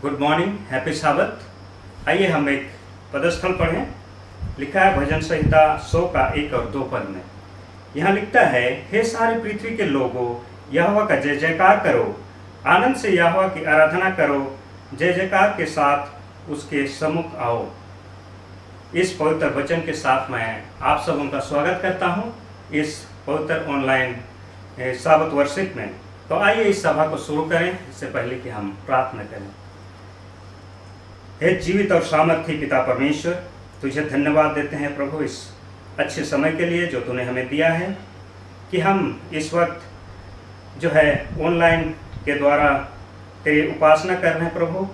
Good morning, happy साबत। आइए हम एक पदस्थल पढ़ें। लिखा है भजन संहिता 100 का 1 और 2 पद में। यहाँ लिखता है, हे सारी पृथ्वी के लोगों, यहोवा का जय जयकार करो, आनंद से यहोवा की आराधना करो, जय जयकार के साथ उसके सम्मुख आओ। इस पवित्र वचन के साथ मैं आप सबों का स्वागत करता हूँ इस पवित्र ऑनलाइन साबत वर्शिप में। तो आइए इस सभा को शुरू करें, इससे पहले कि हम प्रार्थना करें। हे जीवित और सामर्थी पिता परमेश्वर, तुझे धन्यवाद देते हैं प्रभु इस अच्छे समय के लिए जो तूने हमें दिया है कि हम इस वक्त जो है ऑनलाइन के द्वारा तेरी उपासना कर रहे हैं। प्रभु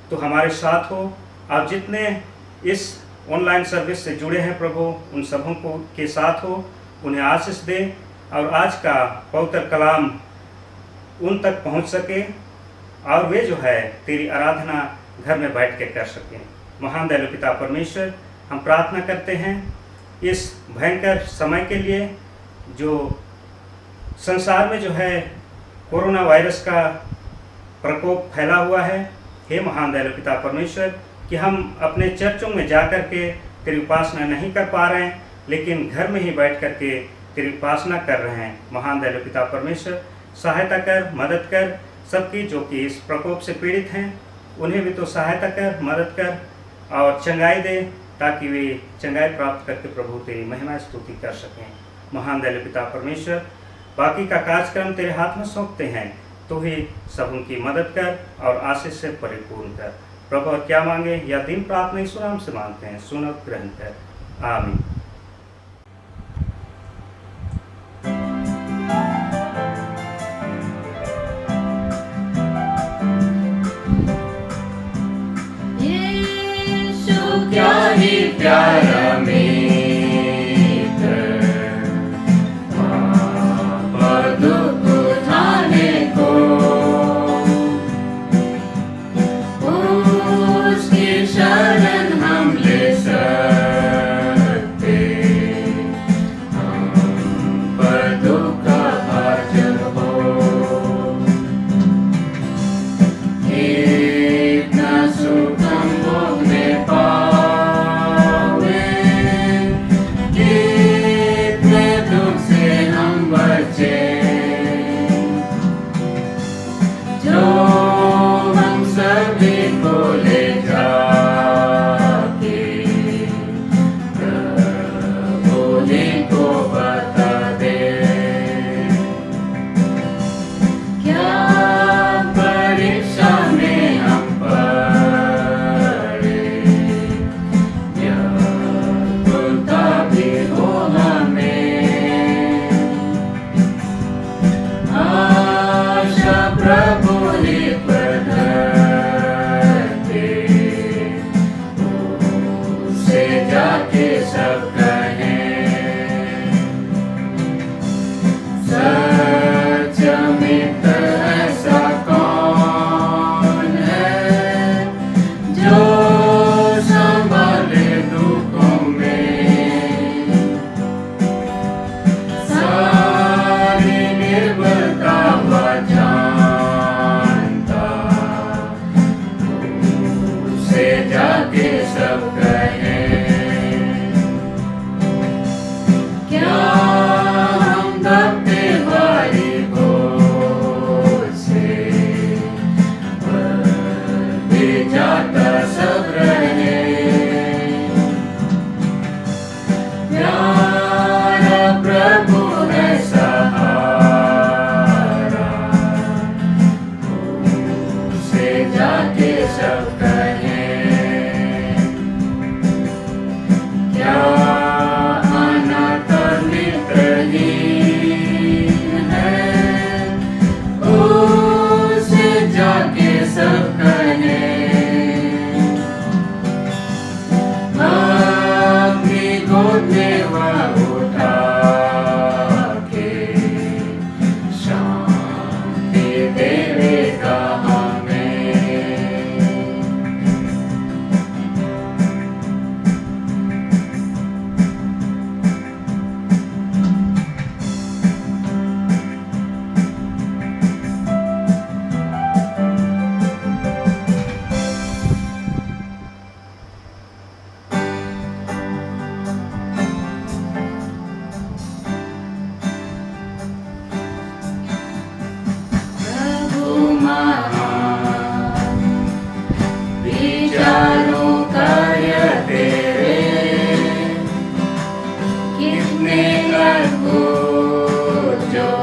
तो हमारे साथ हो, आप जितने इस ऑनलाइन सर्विस से जुड़े हैं प्रभु उन सबों को के साथ हो, उन्हें आशीष दे और आज का पवित्र कलाम उन तक पहुंच सके और वे जो है तेरी आराधना घर में बैठ के कर सकें। महान दयालु पिता परमेश्वर, हम प्रार्थना करते हैं इस भयंकर समय के लिए जो संसार में जो है कोरोना वायरस का प्रकोप फैला हुआ है। हे महान दयालु पिता परमेश्वर, कि हम अपने चर्चों में जा कर के तेरी उपासना नहीं कर पा रहे हैं, लेकिन घर में ही बैठ कर के तेरी उपासना कर रहे हैं। महान दयालु पिता परमेश्वर, सहायता कर, मदद कर सबकी जो कि इस प्रकोप से पीड़ित हैं, उन्हें भी तो सहायता कर, मदद कर और चंगाई दे, ताकि वे चंगाई प्राप्त करके प्रभु तेरी महिमा स्तुति कर सकें। महान दयालु पिता परमेश्वर, बाकी का कार्यक्रम तेरे हाथ में सौंपते हैं, तो ही सब उनकी मदद कर और आशीष से परिपूर्ण कर प्रभु। और क्या मांगे या दिन प्रार्थना यीशु नाम से मांगते हैं, सुन और ग्रहण कर, आमीन। क्या ही प्यारा मित्र, और दुख उठाने को उसकी शरण हम ले सकते,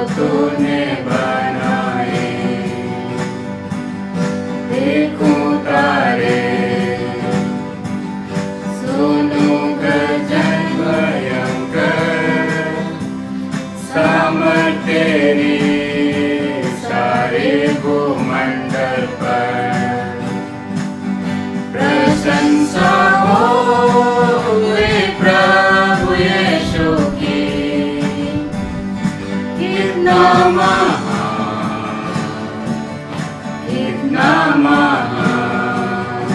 तूने बनाए। देखूं तारे, सुनूं गर्जन भयंकर, सामर्थ तेरी सारे भूमंडल पर। प्रशंसा होए प्रभु यीशु की, कितना महान, कितना महान।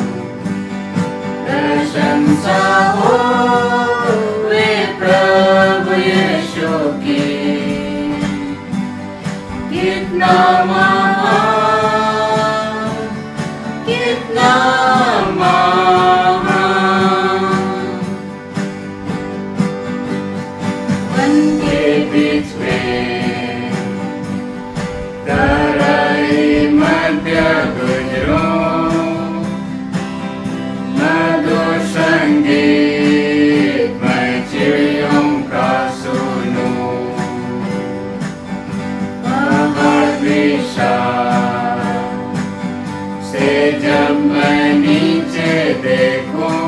प्रशंसा होए प्रभु यीशु की, कितना महान, कितना महान। वन के बीच में तराई मध्य गुजरूं, मधुर संगीत मैं चिड़ियों का सुनूं। पहाड़ विशाल से जब मैं नीचे देखूं,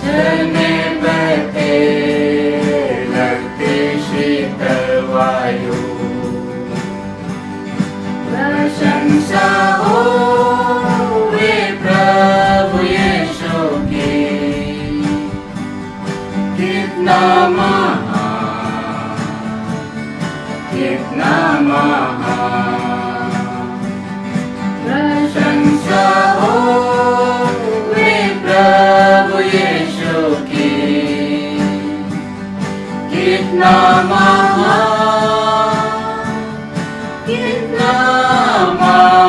झरने बहते लगते शीतल वायु। प्रशंसा होए प्रभु यीशु की, कितना महान, कितना महान। प्रशंसा होए प्रभु यीशु की, कितना महान, कितना महान।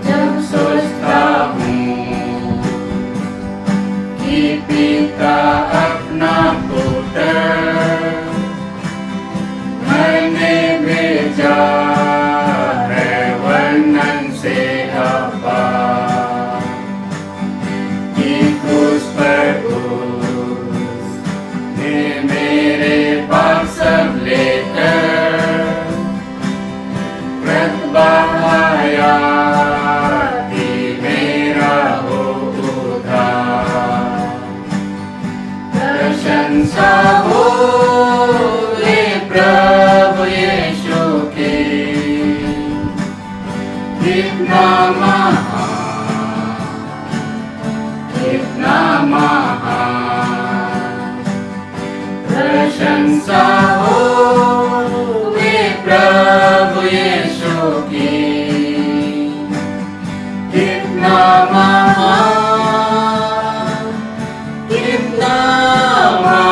जब सोचता हूँ कि पिता अपना पुत्र मैंने भेजा है वर्णन से अपार, कि क्रूस पर उसने मेरे पाप सब लेकर रक्त बहाया, कि मेरा हो उद्धार। प्रशंसा होए प्रभु यीशु की, कितना महान, कितना महान। प्रशंसा होए प्रभु यीशु की, कितना महान, कितना महान।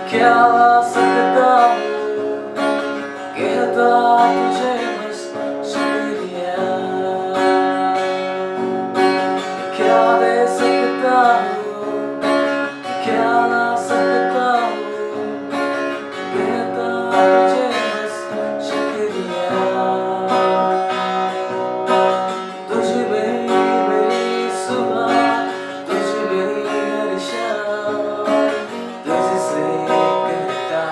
क्या ला सकता हूँ, कहता तुझे बस शुक्रिया। क्या दे सकता हूँ, क्या ला सकता हूँ, कहता तुझे बस शुक्रिया। तुझ में मेरी सुबह, तुझ में मेरी शाम, तुझसे कहता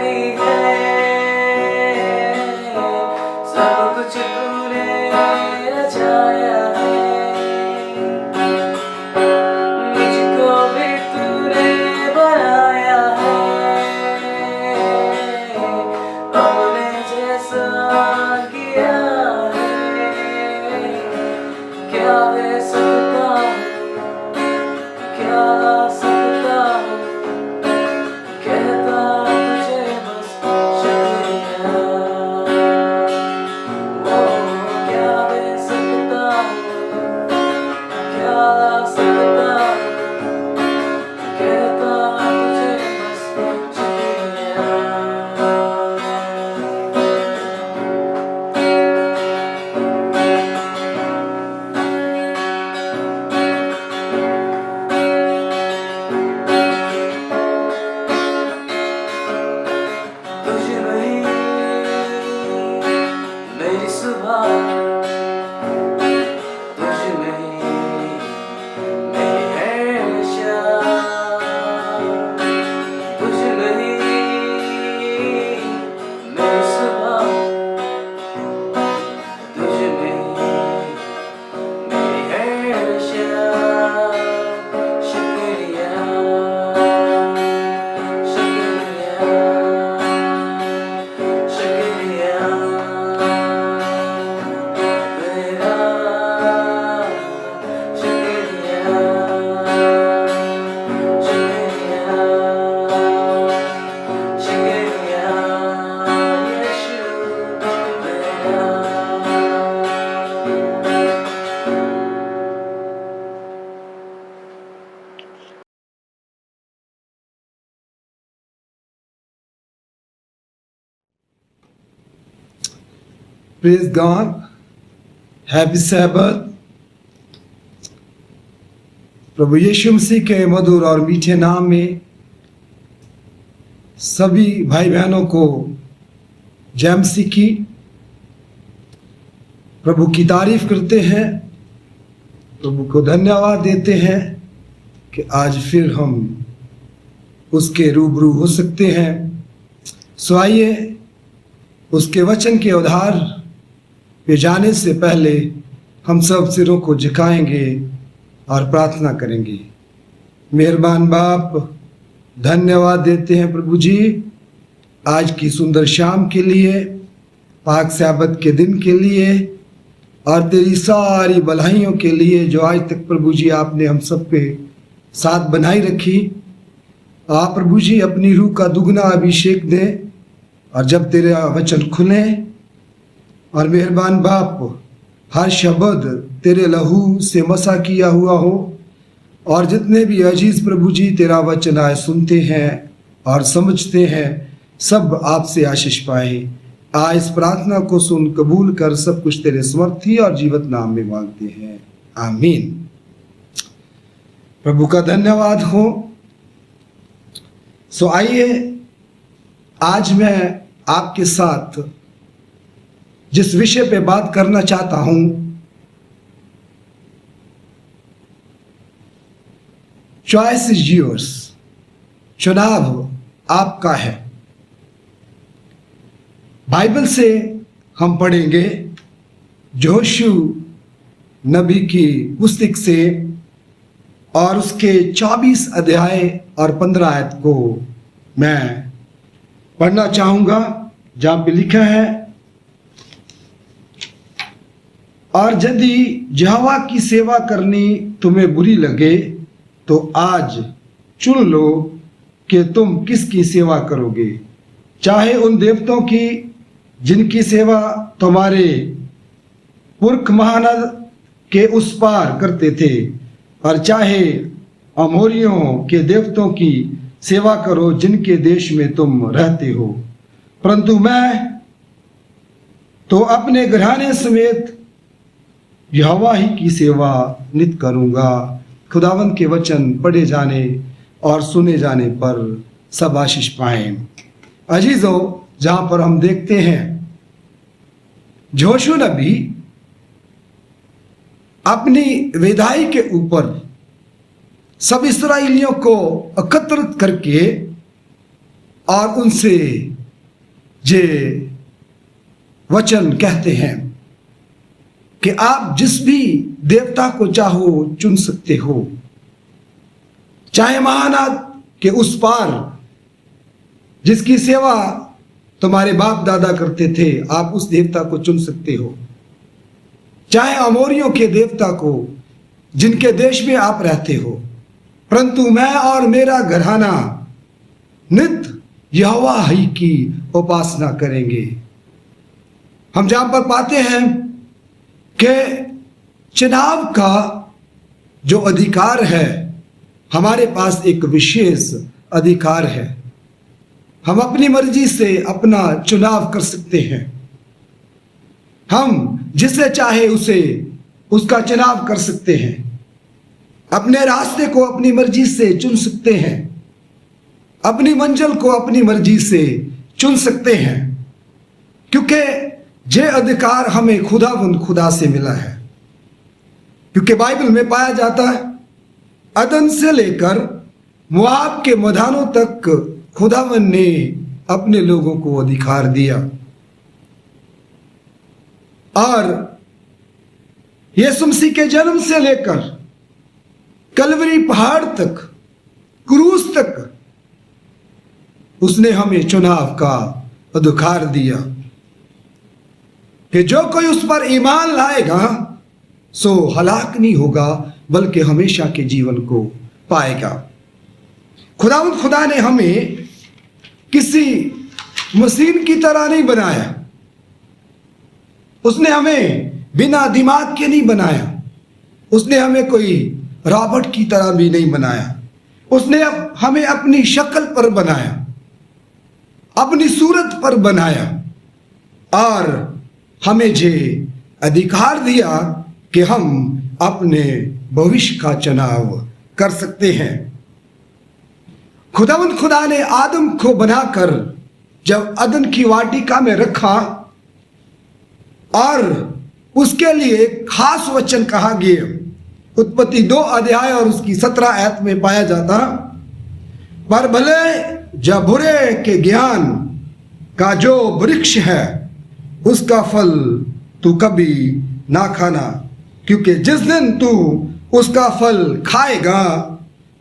गई है, सब कुछ तूने रचाया है, मुझको भी तूने बनाया है, अपने जैसा किया है, क्या दे सकता हूँ, क्या ला सकता हूँ, कहता तुझे बस शुक्रिया। वो क्या दे सकता हूँ, क्या ला सकता हूँ, कहता तुझे बस शुक्रिया। तुझ में ही मेरी सुबह, तुझ में ही मेरी है शाम, तुझ में ही मेरी सुबह, तुझ में ही मेरी है शाम। शुक्रिया, शुक्रिया, शुक्रिया तेरा, शुक्रिया, शुक्रिया, शुक्रिया यीशु तेरा। Praise God. Happy Sabbath. प्रभु यीशु मसीह के मधुर और मीठे नाम में सभी भाई बहनों को जय मसीह की। प्रभु की तारीफ करते हैं, प्रभु को धन्यवाद देते हैं कि आज फिर हम उसके रूबरू हो सकते हैं। सो आइए उसके वचन के उधार पे जाने से पहले हम सब सिरों को झुकाएंगे और प्रार्थना करेंगे। मेहरबान बाप, धन्यवाद देते हैं प्रभु जी आज की सुंदर शाम के लिए, पाक सब्बात के दिन के लिए और तेरी सारी भलाइयों के लिए जो आज तक प्रभु जी आपने हम सब पे साथ बनाई रखी। आप प्रभु जी अपनी रूह का दुगना अभिषेक दें और जब तेरा वचन खुले और मेहरबान बाप हर शब्द तेरे लहू से मसा किया हुआ हो और जितने भी अजीज प्रभु जी तेरा वचन आए सुनते हैं और समझते हैं सब आपसे आशीष पाए। आज इस प्रार्थना को सुन कबूल कर सब कुछ तेरे समर्थी और जीवित नाम में मांगते हैं, आमीन। प्रभु का धन्यवाद हो। सो आइए आज मैं आपके साथ जिस विषय पे बात करना चाहता हूं, चॉइस इज योर्स, चुनाव आपका है। बाइबल से हम पढ़ेंगे यहोशू नबी की पुस्तक से और उसके 24 अध्याय और 15 आयत को मैं पढ़ना चाहूंगा, जहां पे लिखा है, और यदि यहोवा की सेवा करनी तुम्हें बुरी लगे तो आज चुन लो कि तुम किसकी सेवा करोगे, चाहे उन देवताओं की जिनकी सेवा तुम्हारे पुरख महानद के उस पार करते थे, और चाहे अमोरियों के देवताओं की सेवा करो जिनके देश में तुम रहते हो। परंतु मैं तो अपने घराने समेत यहोवा ही की सेवा नित करूंगा। खुदावंद के वचन पढ़े जाने और सुने जाने पर सब आशीष पाएं। अजीजों, जहां पर हम देखते हैं यहोशू नबी अपनी विदाई के ऊपर सब इस्राएलियों को एकत्रित करके और उनसे जे वचन कहते हैं कि आप जिस भी देवता को चाहो चुन सकते हो, चाहे महानाद के उस पार जिसकी सेवा तुम्हारे बाप दादा करते थे, आप उस देवता को चुन सकते हो, चाहे अमोरियों के देवता को जिनके देश में आप रहते हो, परंतु मैं और मेरा घराना नित्य यहोवा ही की उपासना करेंगे। हम जहां पर पाते हैं कि चुनाव का जो अधिकार है, हमारे पास एक विशेष अधिकार है। हम अपनी मर्जी से अपना चुनाव कर सकते हैं। हम जिसे चाहे उसे उसका चुनाव कर सकते हैं। अपने रास्ते को अपनी मर्जी से चुन सकते हैं। अपनी मंजिल को अपनी मर्जी से चुन सकते हैं, क्योंकि ये अधिकार हमें खुदा से मिला है। क्योंकि बाइबल में पाया जाता है, अदन से लेकर मोआब के मैदानों तक खुदावन ने अपने लोगों को अधिकार दिया। और यीशु मसीह के जन्म से लेकर कलवरी पहाड़ तक, क्रूस तक उसने हमें चुनाव का अधिकार दिया कि जो कोई उस पर ईमान लाएगा सो हलाक नहीं होगा, बल्कि हमेशा के जीवन को पाएगा। खुदा ने हमें किसी मशीन की तरह नहीं बनाया। उसने हमें बिना दिमाग के नहीं बनाया। उसने हमें कोई रॉबर्ट की तरह भी नहीं बनाया। उसने हमें अपनी शक्ल पर बनाया, अपनी सूरत पर बनाया, और हमें जे अधिकार दिया कि हम अपने भविष्य का चुनाव कर सकते हैं। खुदा ने आदम को बनाकर जब अदन की वाटिका में रखा और उसके लिए एक खास वचन कहा गया, उत्पत्ति 2 अध्याय और उसकी 17 आयत में पाया जाता, पर भले जब बुरे के ज्ञान का जो वृक्ष है उसका फल तू कभी ना खाना, क्योंकि जिस दिन तू उसका फल खाएगा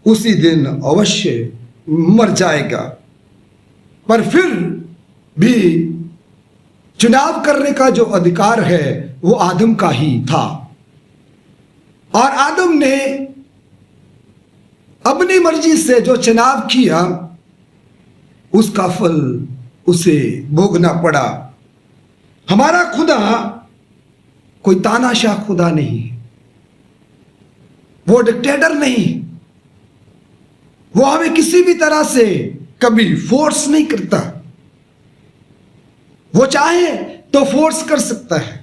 उसी दिन अवश्य मर जाएगा। पर फिर भी चुनाव करने का जो अधिकार है वो आदम का ही था, और आदम ने अपनी मर्जी से जो चुनाव किया उसका फल उसे भोगना पड़ा। हमारा खुदा कोई तानाशाह खुदा नहीं, वो डिक्टेटर नहीं, वो हमें किसी भी तरह से कभी फोर्स नहीं करता। वो चाहे तो फोर्स कर सकता है,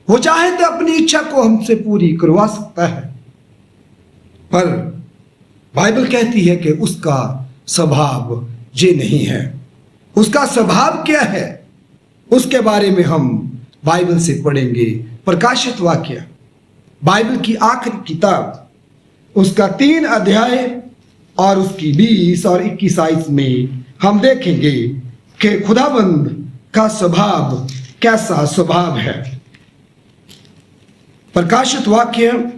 वो चाहे तो अपनी इच्छा को हमसे पूरी करवा सकता है, पर बाइबल कहती है कि उसका स्वभाव ये नहीं है। उसका स्वभाव क्या है उसके बारे में हम बाइबल से पढ़ेंगे। प्रकाशित वाक्य, बाइबल की आखिरी किताब, उसका 3 अध्याय और उसकी 20 और 21 आयत में हम देखेंगे कि खुदावंद का स्वभाव कैसा स्वभाव है। प्रकाशित वाक्य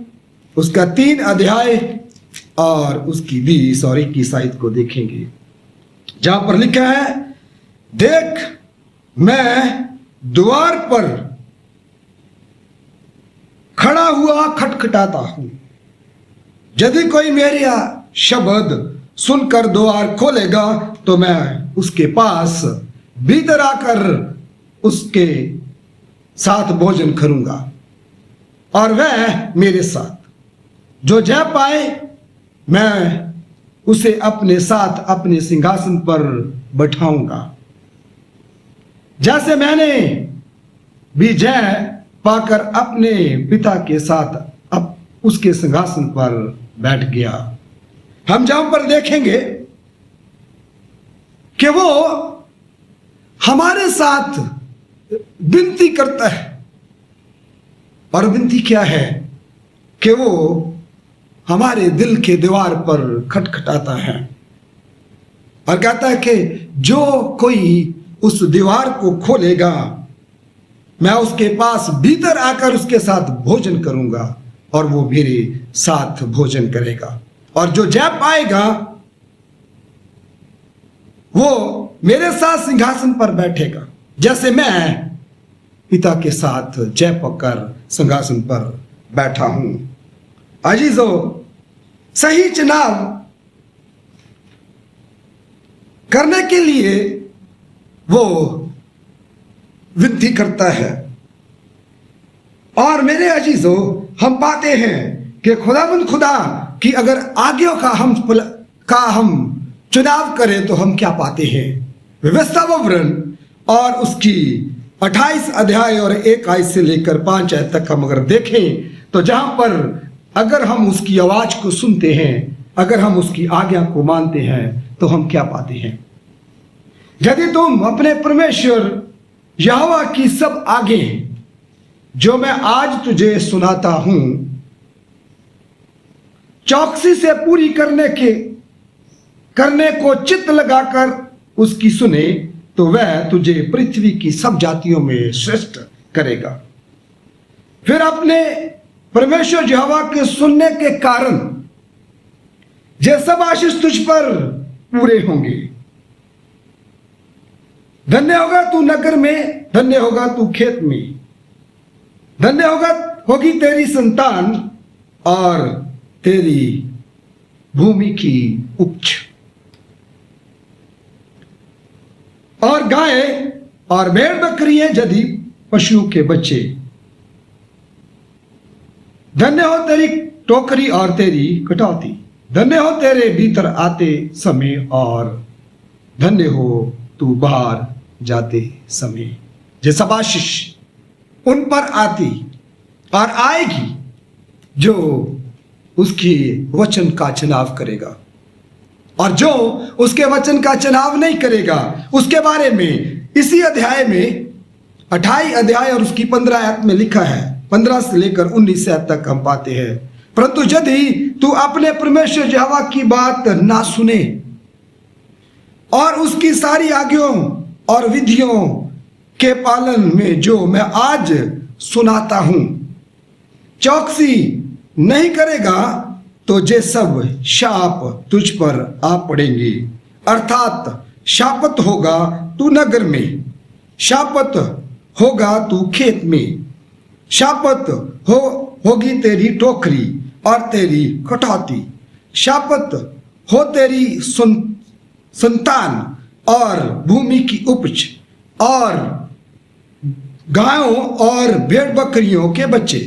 उसका 3 अध्याय और उसकी 20 और 21 आयत को देखेंगे, जहां पर लिखा है, देख मैं द्वार पर खड़ा हुआ खटखटाता हूं, यदि कोई मेरा शब्द सुनकर द्वार खोलेगा तो मैं उसके पास भीतर आकर उसके साथ भोजन करूंगा और वह मेरे साथ। जो जय पाए मैं उसे अपने साथ अपने सिंहासन पर बैठाऊंगा, जैसे मैंने भी जय पाकर अपने पिता के साथ अब उसके सिंहासन पर बैठ गया। हम जहां पर देखेंगे कि वो हमारे साथ विनती करता है, और विनती क्या है कि वो हमारे दिल के द्वार पर खटखटाता है और कहता है कि जो कोई उस दीवार को खोलेगा, मैं उसके पास भीतर आकर उसके साथ भोजन करूंगा और वो मेरे साथ भोजन करेगा। और जो जय पाएगा वो मेरे साथ सिंहासन पर बैठेगा, जैसे मैं पिता के साथ जय पाकर सिंहासन पर बैठा हूं। अजीजों, सही चुनाव करने के लिए वो विनती करता है। और मेरे अजीजों, हम पाते हैं कि खुदावंद खुदा की अगर आज्ञा का हम चुनाव करें तो हम क्या पाते हैं। व्यवस्था विवरण और उसकी 28 अध्याय और 1 आयत से लेकर 5 आयत तक हम अगर देखें तो जहां पर अगर हम उसकी आवाज को सुनते हैं, अगर हम उसकी आज्ञा को मानते हैं तो हम क्या पाते हैं। यदि तुम अपने परमेश्वर यहोवा की सब आज्ञाएं जो मैं आज तुझे सुनाता हूं चौकसी से पूरी करने को चित्त लगाकर उसकी सुने तो वह तुझे पृथ्वी की सब जातियों में श्रेष्ठ करेगा। फिर अपने परमेश्वर यहोवा के सुनने के कारण ये सब आशीष तुझ पर पूरे होंगे। धन्य होगा तू नगर में, धन्य होगा तू खेत में, धन्य होगी तेरी संतान और तेरी भूमि की उपज। और गाय और भेड़ बकरियां यदि पशुओं के बच्चे। धन्य हो तेरी टोकरी और तेरी कटौती, धन्य हो तेरे भीतर आते समय और धन्य हो तू बाहर जाते समय। ये सब आशीष उन पर आती और आएगी जो उसकी वचन का चुनाव करेगा, और जो उसके वचन का चुनाव नहीं करेगा उसके बारे में इसी अध्याय में 28 अध्याय और उसकी 15 आयत में लिखा है। 15 से लेकर 19 आयत तक हम पाते हैं, परंतु यदि तू अपने परमेश्वर यहोवा की बात ना सुने और उसकी सारी आज्ञाओं और विधियों के पालन में जो मैं आज सुनाता हूं चौकसी नहीं करेगा तो ये सब शाप तुझ पर आ पड़ेंगे। अर्थात शापत होगा तू नगर में, शापत होगा तू खेत में, शापत होगी तेरी टोकरी और तेरी कटौती, शापत हो तेरी संतान और भूमि की उपज और गायों और भेड़ बकरियों के बच्चे,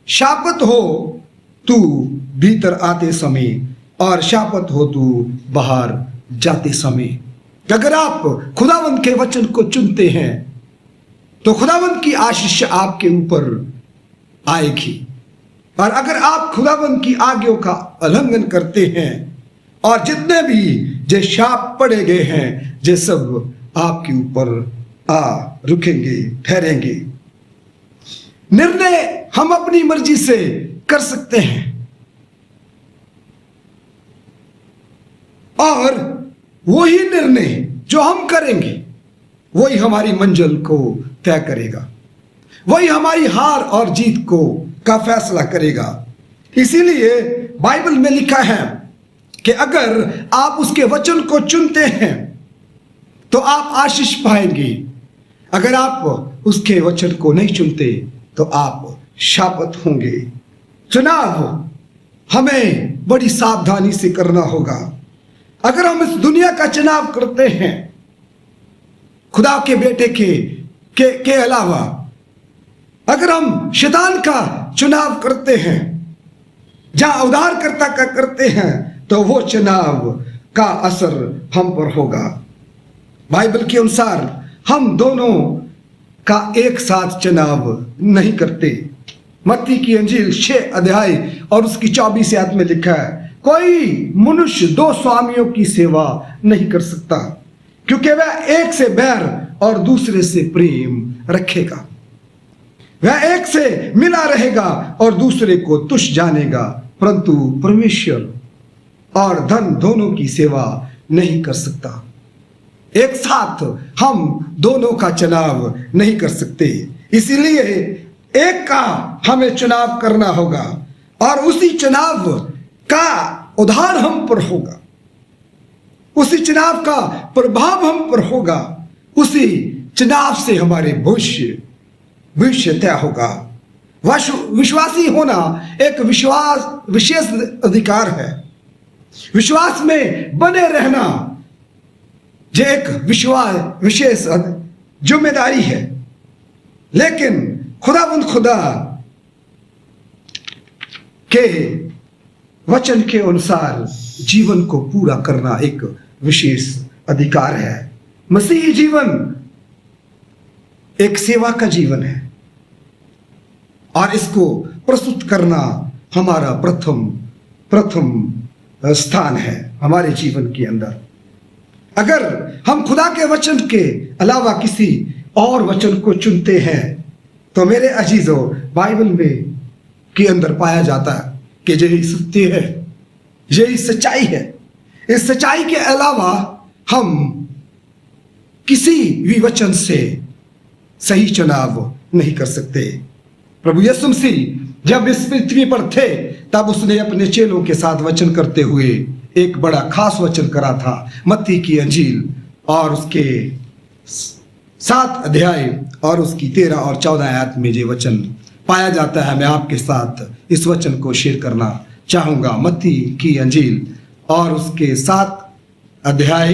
शापत हो तू भीतर आते समय और शापत हो तू बाहर जाते समय। अगर आप खुदावंद के वचन को चुनते हैं तो खुदावंद की आशीष आपके ऊपर आएगी, और अगर आप खुदावंद की आज्ञाओं का उल्लंघन करते हैं और जितने भी जे शाप पड़े गए हैं ये सब आपके ऊपर आ रुकेंगे, ठहरेंगे। निर्णय हम अपनी मर्जी से कर सकते हैं और वही निर्णय जो हम करेंगे वही हमारी मंजिल को तय करेगा, वही हमारी हार और जीत का फैसला करेगा। इसीलिए बाइबल में लिखा है कि अगर आप उसके वचन को चुनते हैं तो आप आशीष पाएंगे, अगर आप उसके वचन को नहीं चुनते तो आप शापत होंगे। चुनाव हमें बड़ी सावधानी से करना होगा। अगर हम इस दुनिया का चुनाव करते हैं खुदा के बेटे के अलावा, अगर हम शैतान का चुनाव करते हैं जहां उद्धारकर्ता का करते हैं तो वो चुनाव का असर हम पर होगा। बाइबल के अनुसार हम दोनों का एक साथ चुनाव नहीं करते। मत्ती की अंजील 6 अध्याय और उसकी 24 आयत में लिखा है, कोई मनुष्य 2 स्वामियों की सेवा नहीं कर सकता, क्योंकि वह एक से बैर और दूसरे से प्रेम रखेगा। वह एक से मिला रहेगा और दूसरे को तुच्छ जानेगा, परंतु परमेश्वर और धन दोनों की सेवा नहीं कर सकता। एक साथ हम दोनों का चुनाव नहीं कर सकते। इसीलिए एक का हमें चुनाव करना होगा और उसी चुनाव का उधार हम पर होगा, उसी चुनाव का प्रभाव हम पर होगा, उसी चुनाव से हमारे भविष्य तय होगा। विश्वासी होना एक विशेष अधिकार है। विश्वास में बने रहना जो एक विशेष जिम्मेदारी है। लेकिन खुदा के वचन के अनुसार जीवन को पूरा करना एक विशेष अधिकार है। मसीही जीवन एक सेवा का जीवन है और इसको प्रस्तुत करना हमारा प्रथम स्थान है हमारे जीवन के अंदर। अगर हम खुदा के वचन के अलावा किसी और वचन को चुनते हैं तो मेरे अजीजों, बाइबल में के अंदर पाया जाता है कि यही सत्य है, यही सच्चाई है। इस सच्चाई के अलावा हम किसी भी वचन से सही चुनाव नहीं कर सकते। प्रभु यीशु मसीह जब इस पृथ्वी पर थे तब उसने अपने चेलों के साथ वचन करते हुए एक बड़ा खास वचन करा था। मत्ती की अंजील और उसके 7 अध्याय और उसकी 13 और 14 आयत में ये वचन पाया जाता है। मैं आपके साथ इस वचन को शेयर करना चाहूँगा। मत्ती की अंजील और उसके 7 अध्याय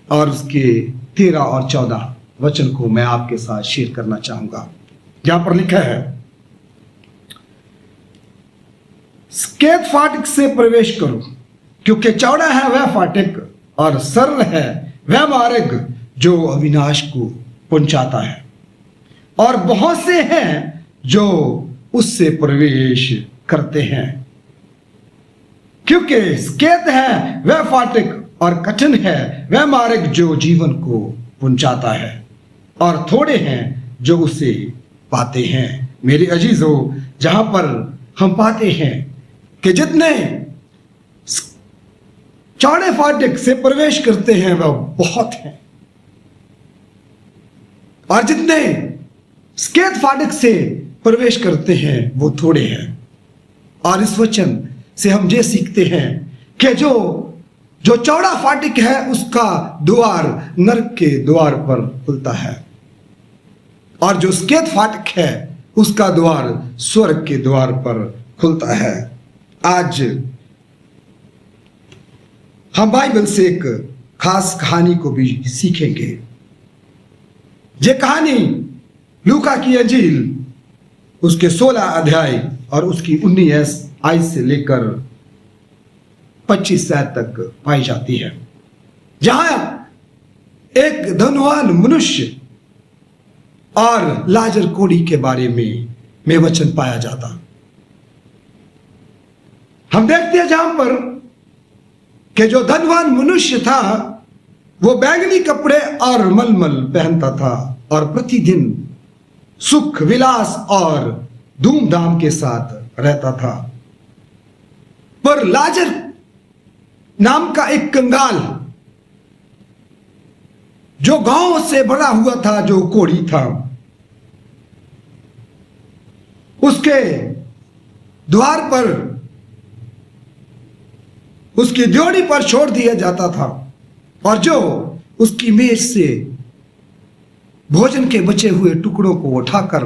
और उसके 13 और 14 वचन को मैं आपके साथ शेयर करना चाहूँगा। यहाँ पर लिखा है, स्केत फाटक से प्रवेश करो, क्योंकि चौड़ा है वह फाटक और सरल है वह मार्ग जो अविनाश को पहुंचाता है, और बहुत से हैं जो उससे प्रवेश करते हैं। क्योंकि स्केत है वह फाटक और कठिन है वह मार्ग जो जीवन को पहुंचाता है, और थोड़े हैं जो उसे पाते हैं। मेरे अजीजों, जहां पर हम पाते हैं कि जितने चौड़े फाटक से प्रवेश करते हैं वह बहुत हैं, और जितने स्केत फाटक से प्रवेश करते हैं वो थोड़े हैं। और इस वचन से हम ये सीखते हैं कि जो चौड़ा फाटक है उसका द्वार नरक के द्वार पर खुलता है, और जो स्केत फाटक है उसका द्वार स्वर्ग के द्वार पर खुलता है। आज हम बाइबल से एक खास कहानी को भी सीखेंगे। ये कहानी लूका की अंजील उसके 16 अध्याय और उसकी 19 आयत से लेकर 25 आयत तक पाई जाती है, जहां एक धनवान मनुष्य और लाजर कोढ़ी के बारे में वचन पाया जाता। हम देखते हैं जहां पर कि जो धनवान मनुष्य था वो बैंगनी कपड़े और मलमल पहनता था और प्रतिदिन सुख विलास और धूमधाम के साथ रहता था। पर लाजर नाम का एक कंगाल जो गांव से बड़ा हुआ था, जो कोढ़ी था, उसके द्वार पर उसकी ड्योढ़ी पर छोड़ दिया जाता था, और जो उसकी मेज से भोजन के बचे हुए टुकड़ों को उठाकर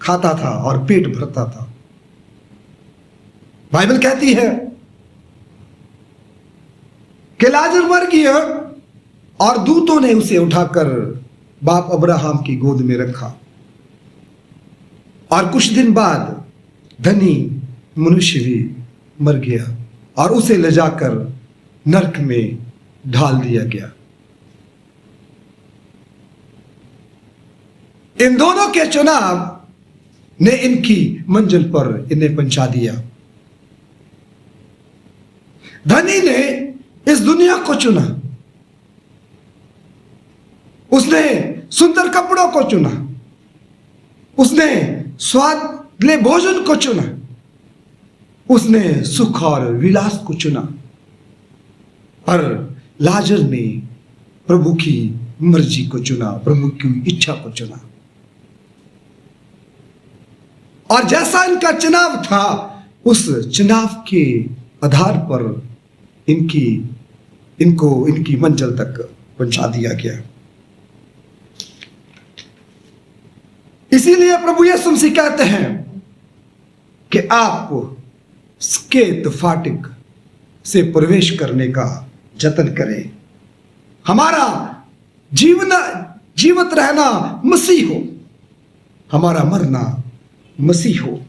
खाता था और पेट भरता था। बाइबल कहती है कि लाजर मर गया और दूतों ने उसे उठाकर बाप अब्राहम की गोद में रखा, और कुछ दिन बाद धनी मनुष्य भी मर गया और उसे ले जाकर नरक में ढाल दिया गया। इन दोनों के चुनाव ने इनकी मंजिल पर इन्हें पहुंचा दिया। धनी ने इस दुनिया को चुना, उसने सुंदर कपड़ों को चुना, उसने स्वादिष्ट भोजन को चुना, उसने सुख और विलास को चुना। पर लाजर ने प्रभु की मर्जी को चुना, प्रभु की इच्छा को चुना। और जैसा इनका चुनाव था, उस चुनाव के आधार पर इनको इनकी मंजिल तक पहुंचा दिया गया। इसीलिए प्रभु यीशु मसीह कहते हैं कि आप स्केत फाटक से प्रवेश करने का जतन करें। हमारा जीवित रहना मसीह हो, हमारा मरना मसीह हो,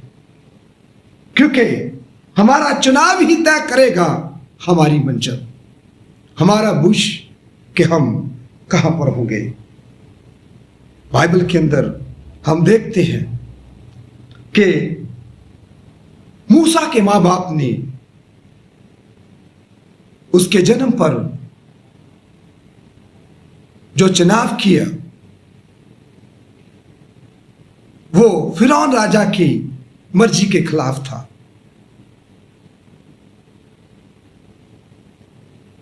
क्योंकि हमारा चुनाव ही तय करेगा हमारी मंजिल, हमारा भविष्य कि हम कहां पर होंगे। बाइबल के अंदर हम देखते हैं कि मूसा के मां बाप ने उसके जन्म पर जो चुनाव किया, वो फिरौन राजा की मर्जी के खिलाफ था।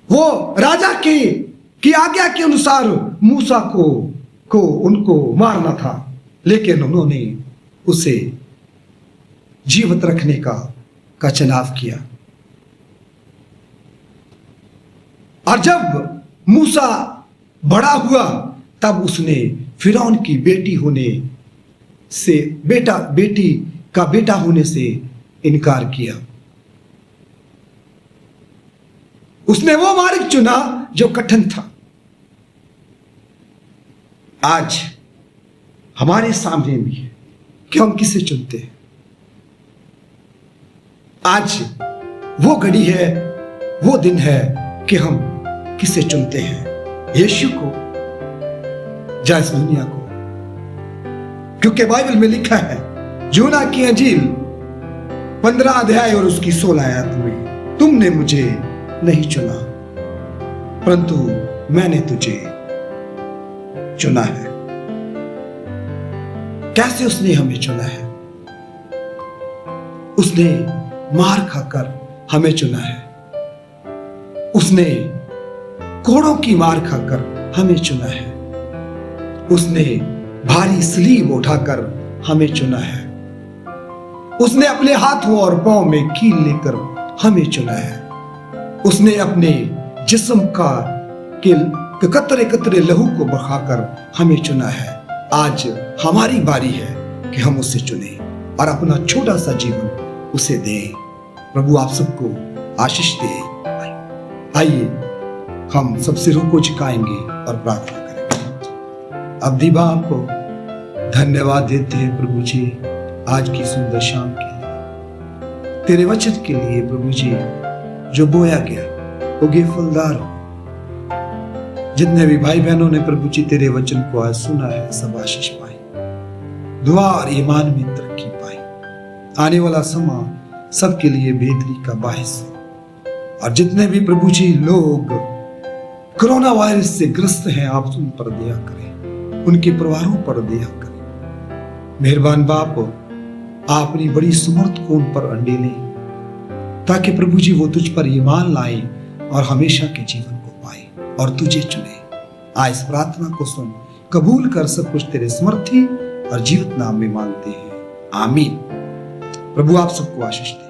वो राजा की आज्ञा के अनुसार मूसा को उनको मारना था, लेकिन उन्होंने उसे जीवित रखने का चुनाव किया। और जब मूसा बड़ा हुआ, तब उसने फिरौन की बेटी का बेटा होने से इनकार किया। उसने वो मार्ग चुना जो कठिन था। आज हमारे सामने भी है कि हम किसे चुनते हैं। आज वो घड़ी है, वो दिन है कि हम किसे चुनते हैं, यीशु को या इस दुनिया को। क्योंकि बाइबल में लिखा है, यूहन्ना की अंजील 15 अध्याय और उसकी 16 आयत में, तुमने मुझे नहीं चुना परंतु मैंने तुझे चुना है। कैसे उसने हमें चुना है? उसने मार खाकर हमें चुना है। उसने कोड़ों की मार खाकर हमें चुना है। उसने भारी सलीब उठाकर हमें चुना है। उसने अपने हाथों और पांव में कील लेकर हमें चुना है। उसने अपने जिस्म का कतरे कतरे लहू को बहाकर हमें चुना है। आज हमारी बारी है कि हम उसे चुने और अपना छोटा सा जीवन उसे दें। प्रभु आप सबको आशीष दे। आइए हम सब सिरों को झुकाएंगे और प्रार्थना करेंगे। अब दीवा आपको धन्यवाद देते हैं प्रभु जी, आज की सुंदर शाम के लिए, तेरे वचन के लिए प्रभु जी, जो बोया गया उगे फलदार हो। जितने भी भाई बहनों ने प्रभु जी तेरे वचन को आज सुना है, सब आशीष पाए, दुआ और ईमान में तरक्की पाए। आने वाला समय सबके लिए बेहतरी का बाहिस हो। और जितने भी प्रभु जी लोग कोरोना वायरस से ग्रस्त हैं, आप उन पर दया करें, उनके परिवारों पर दया करें। मेहरबान बाप, आप अपनी बड़ी सुमर्थ को उन पर अंडे लें, ताकि प्रभु जी वो तुझ पर ईमान लाए और हमेशा के जीवन को पाए और तुझे चुने। आज इस प्रार्थना को सुन, कबूल कर, सब कुछ तेरे समर्थी और जीवित नाम में मांगते हैं, आमीन। प्रभु आप सबको आशीष दे।